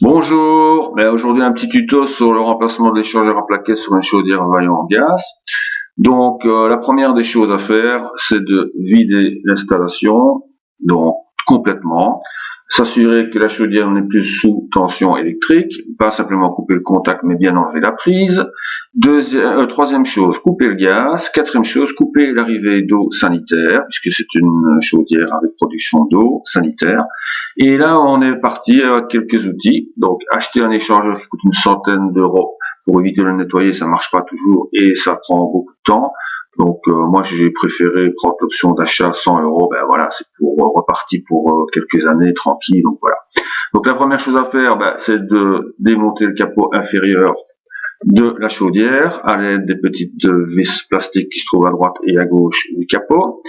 Bonjour, aujourd'hui un petit tuto sur le remplacement de l'échangeur à plaquettes sur une chaudière Vaillant gaz. Donc la première des choses à faire, c'est de vider l'installation, donc complètement, s'assurer que la chaudière n'est plus sous tension électrique, pas simplement couper le contact mais bien enlever la prise. Troisième chose, couper le gaz. Quatrième chose, couper l'arrivée d'eau sanitaire, puisque c'est une chaudière avec production d'eau sanitaire. Et là, on est parti avec quelques outils. Donc, acheter un échangeur qui coûte une centaine d'euros pour éviter de le nettoyer, ça marche pas toujours et ça prend beaucoup de temps. Donc, moi, j'ai préféré prendre l'option d'achat 100 euros. Ben voilà, c'est pour reparti pour quelques années tranquille. Donc voilà. Donc, la première chose à faire, c'est de démonter le capot inférieur de la chaudière à l'aide des petites vis plastiques qui se trouvent à droite et à gauche du capot.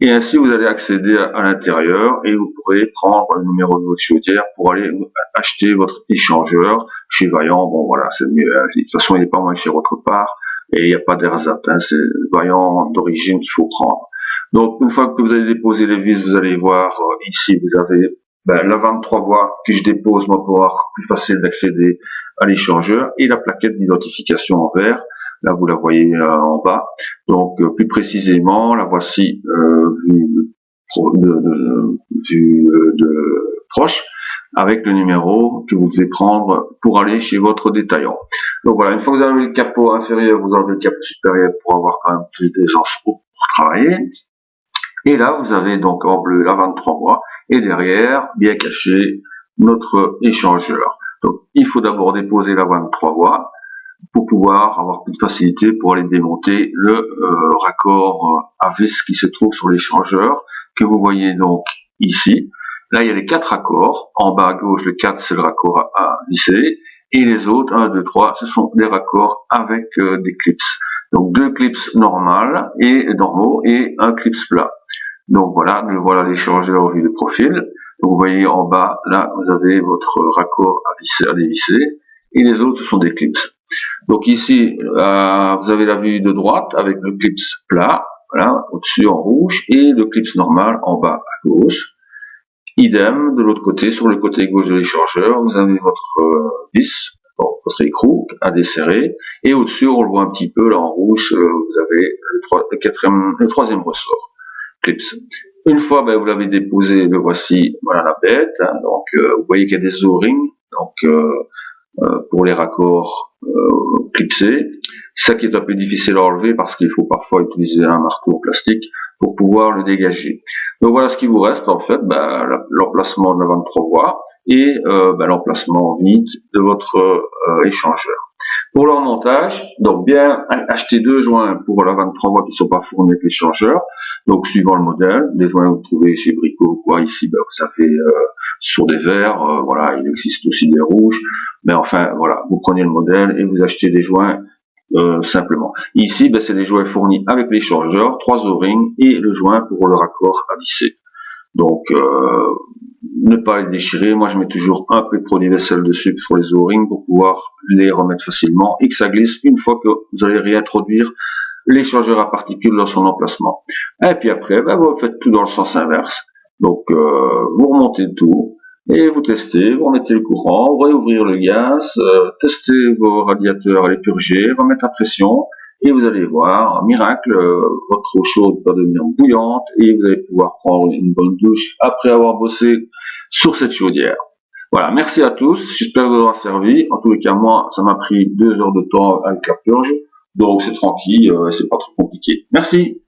Et ainsi, vous allez accéder à l'intérieur et vous pourrez prendre le numéro de votre chaudière pour aller acheter votre échangeur chez Vaillant. Bon, voilà, c'est mieux. De toute façon, il n'est pas moins cher autre part et il n'y a pas d'ersatz. C'est Vaillant d'origine qu'il faut prendre. Donc, une fois que vous avez déposé les vis, vous allez voir ici, vous avez la 23 voies que je dépose, moi, pour avoir plus facile d'accéder à l'échangeur et la plaquette d'identification en vert. Là, vous la voyez en bas. Donc, plus précisément, la voici vue de proche, avec le numéro que vous devez prendre pour aller chez votre détaillant. Donc voilà, une fois que vous avez le capot inférieur, vous enlevez le capot supérieur pour avoir quand même plus d'aisance pour travailler. Et là, vous avez donc en bleu la 23 voies et derrière, bien caché, notre échangeur. Donc, il faut d'abord déposer la 23 voies pour pouvoir avoir plus de facilité pour aller démonter le raccord à vis qui se trouve sur l'échangeur, que vous voyez donc ici. Là, il y a les 4 raccords. En bas à gauche, le 4, c'est le raccord à visser. Et les autres, 1, 2, 3, ce sont des raccords avec des clips. Donc 2 clips normaux et un clips plat. Donc voilà l'échangeur vu de profil. Donc vous voyez en bas, là, vous avez votre raccord à dévisser. Et les autres, ce sont des clips. Donc ici, vous avez la vue de droite avec le clips plat, voilà, au-dessus en rouge, et le clips normal en bas à gauche. Idem, de l'autre côté, sur le côté gauche de l'échangeur, vous avez votre vis, votre écrou à desserrer, et au-dessus, on le voit un petit peu, là en rouge, vous avez le troisième ressort, clips. Une fois, vous l'avez déposé, le voici, voilà la bête, hein, donc vous voyez qu'il y a des O-rings, donc pour les raccords clipsés. Ça qui est un peu difficile à enlever parce qu'il faut parfois utiliser un marteau plastique pour pouvoir le dégager. Donc voilà ce qui vous reste en fait, l'emplacement de la 23 voies et l'emplacement vide de votre échangeur. Pour leur montage, donc bien acheter 2 joints pour la 23 voies qui ne sont pas fournis avec l'échangeur. Donc suivant le modèle, des joints que vous trouvez chez Brico ou quoi, ici vous avez sur des verts, voilà, il existe aussi des rouges, mais enfin voilà, vous prenez le modèle et vous achetez des joints simplement. Ici, c'est des joints fournis avec l'échangeur, 3 O-rings et le joint pour le raccord à visser. Donc ne pas les déchirer, moi je mets toujours un peu de produit vaisselle dessus sur les O-rings pour pouvoir les remettre facilement et que ça glisse une fois que vous allez réintroduire l'échangeur à particules dans son emplacement. Et puis après, vous faites tout dans le sens inverse. Donc vous remontez tout et vous testez, vous remettez le courant, réouvrir le gaz, tester vos radiateurs, les purger, remettre à pression et vous allez voir, miracle, votre eau chaude va devenir bouillante et vous allez pouvoir prendre une bonne douche après avoir bossé sur cette chaudière. Voilà, merci à tous, j'espère que vous aura servi. En tous les cas, moi, ça m'a pris 2 heures de temps avec la purge, donc c'est tranquille, c'est pas trop compliqué. Merci.